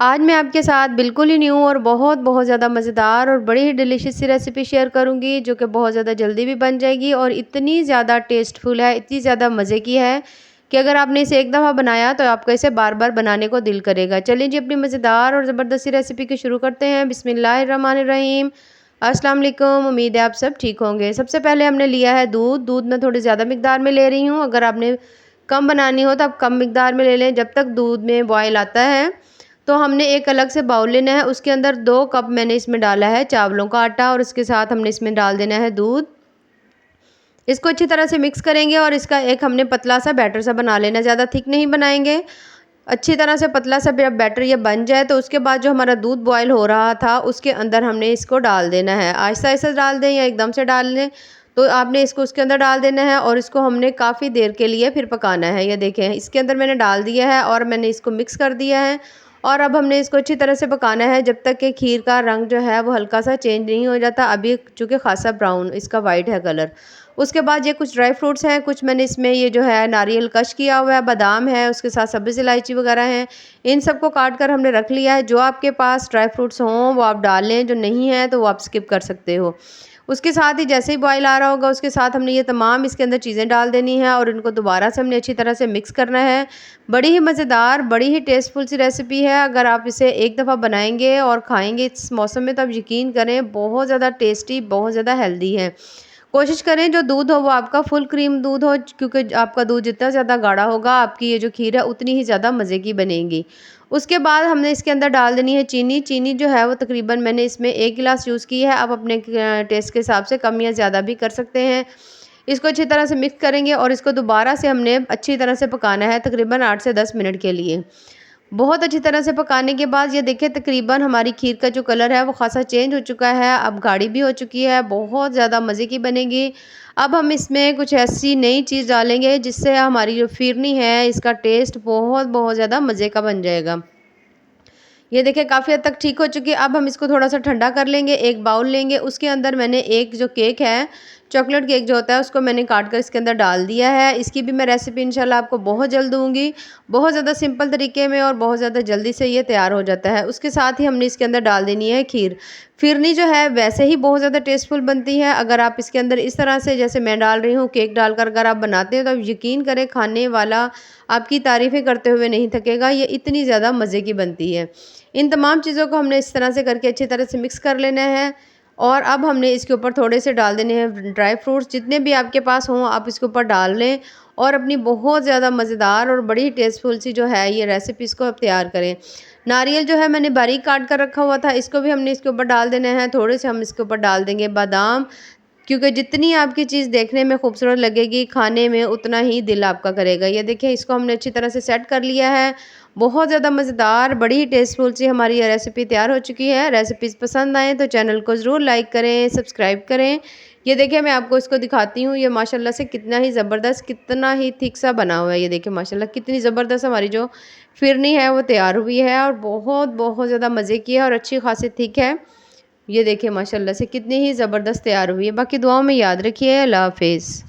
आज मैं आपके साथ बिल्कुल ही न्यू और बहुत ज़्यादा मज़ेदार और बड़ी ही डिलीशियस सी रेसिपी शेयर करूंगी जो कि बहुत ज़्यादा जल्दी भी बन जाएगी और इतनी ज़्यादा टेस्टफुल है, इतनी ज़्यादा मज़े की है कि अगर आपने इसे एक दफ़ा बनाया तो आपको इसे बार बार बनाने को दिल करेगा। चलिए जी अपनी मज़ेदार और ज़बरदस्त सी रेसिपी की शुरू करते हैं। बिस्मिल्लाहिर्रहमानिर्रहीम। अस्सलाम वालेकुम। उम्मीद है आप सब ठीक होंगे। सबसे पहले हमने लिया है दूध मैं थोड़ी ज़्यादा मिकदार में ले रही हूँ। अगर आपने कम बनानी हो तो आप कम मिकदार में ले लें। जब तक दूध में बॉयल आता है तो हमने एक अलग से बाउल लेना है। उसके अंदर 2 कप मैंने इसमें डाला है चावलों का आटा और इसके साथ हमने इसमें डाल देना है दूध। इसको अच्छी तरह से मिक्स करेंगे और इसका एक हमने पतला सा बैटर सा बना लेना, ज़्यादा थिक नहीं बनाएंगे। अच्छी तरह से पतला सा जब बैटर ये बन जाए तो उसके बाद जो हमारा दूध बॉयल हो रहा था उसके अंदर हमने इसको डाल देना है। आहिस्ता आहिस्ता डाल दें या एकदम से डाल लें, तो आपने इसको उसके अंदर डाल देना है और इसको हमने काफ़ी देर के लिए फिर पकाना है। ये देखें इसके अंदर मैंने डाल दिया है और मैंने इसको मिक्स कर दिया है और अब हमने इसको अच्छी तरह से पकाना है जब तक कि खीर का रंग जो है वो हल्का सा चेंज नहीं हो जाता। अभी चूँकि खासा ब्राउन इसका वाइट है कलर। उसके बाद ये कुछ ड्राई फ्रूट्स हैं, कुछ मैंने इसमें ये जो है नारियल कश किया हुआ है, बादाम है, उसके साथ सब्ज़ इलायची वगैरह हैं। इन सबको काट कर हमने रख लिया है। जो आपके पास ड्राई फ्रूट्स हों वो आप डाल लें, जो नहीं है तो वो आप स्किप कर सकते हो। उसके साथ ही जैसे ही बॉयल आ रहा होगा उसके साथ हमने ये तमाम इसके अंदर चीज़ें डाल देनी है और इनको दोबारा से हमने अच्छी तरह से मिक्स करना है। बड़ी ही मज़ेदार, बड़ी ही टेस्टफुल सी रेसिपी है। अगर आप इसे एक दफ़ा बनाएंगे और खाएंगे इस मौसम में तो आप यकीन करें बहुत ज़्यादा टेस्टी, बहुत ज़्यादा हेल्दी है। कोशिश करें जो दूध हो वो आपका फुल क्रीम दूध हो, क्योंकि आपका दूध जितना ज़्यादा गाढ़ा होगा आपकी ये जो खीर है उतनी ही ज़्यादा मज़े की बनेगी। उसके बाद हमने इसके अंदर डाल देनी है चीनी। चीनी जो है वो तकरीबन मैंने इसमें 1 गिलास यूज़ की है। आप अपने टेस्ट के हिसाब से कम या ज़्यादा भी कर सकते हैं। इसको अच्छी तरह से मिक्स करेंगे और इसको दोबारा से हमने अच्छी तरह से पकाना है तकरीबन 8 से 10 मिनट के लिए। बहुत अच्छी तरह से पकाने के बाद ये देखिए तकरीबन हमारी खीर का जो कलर है वो खासा चेंज हो चुका है, अब गाढ़ी भी हो चुकी है, बहुत ज़्यादा मज़े की बनेगी। अब हम इसमें कुछ ऐसी नई चीज़ डालेंगे जिससे हमारी जो फिरनी है इसका टेस्ट बहुत ज़्यादा मज़े का बन जाएगा। ये देखिए काफ़ी हद तक ठीक हो चुकी है। अब हम इसको थोड़ा-सा ठंडा कर लेंगे, एक बाउल लेंगे, उसके अंदर मैंने एक जो केक है, चॉकलेट केक जो होता है उसको मैंने काट कर इसके अंदर डाल दिया है। इसकी भी मैं रेसिपी इंशाल्लाह आपको बहुत जल्द दूँगी। बहुत ज़्यादा सिंपल तरीके में और बहुत ज़्यादा जल्दी से ये तैयार हो जाता है। उसके साथ ही हमने इसके अंदर डाल देनी है खीर। फिरनी जो है वैसे ही बहुत ज़्यादा टेस्टफुल बनती है। अगर आप इसके अंदर इस तरह से जैसे मैं डाल रही हूँ केक डालकर अगर आप बनाते हैं तो आप यकीन करें खाने वाला आपकी तारीफ़ें करते हुए नहीं थकेगा। ये इतनी ज़्यादा मज़े की बनती है। इन तमाम चीज़ों को हमने इस तरह से करके अच्छी तरह से मिक्स कर लेना है और अब हमने इसके ऊपर थोड़े से डाल देने हैं ड्राई फ्रूट्स। जितने भी आपके पास हों आप इसके ऊपर डाल लें और अपनी बहुत ज़्यादा मज़ेदार और बड़ी टेस्टफुल सी जो है ये रेसिपी इसको आप तैयार करें। नारियल जो है मैंने बारीक काट कर रखा हुआ था, इसको भी हमने इसके ऊपर डाल देना है। थोड़े से हम इसके ऊपर डाल देंगे बादाम, क्योंकि जितनी आपकी चीज़ देखने में खूबसूरत लगेगी खाने में उतना ही दिल आपका करेगा। ये देखिए इसको हमने अच्छी तरह से सेट कर लिया है। बहुत ज़्यादा मज़ेदार, बड़ी ही टेस्टफुल सी हमारी ये रेसिपी तैयार हो चुकी है। रेसिपीज़ पसंद आएँ तो चैनल को ज़रूर लाइक करें, सब्सक्राइब करें। ये देखिए मैं आपको इसको दिखाती हूँ, ये माशाल्लाह से कितना ही ज़बरदस्त, कितना ही थिक सा बना हुआ है। ये देखिए माशाल्लाह कितनी ज़बरदस्त हमारी जो फिरनी है वो तैयार हुई है और बहुत ज़्यादा मज़े की है और अच्छी खासी थिक है। ये देखिए माशाल्लाह से कितनी ही ज़बरदस्त तैयार हुई है। बाकी दुआओं में याद रखिए। अल्लाह हाफ़िज़।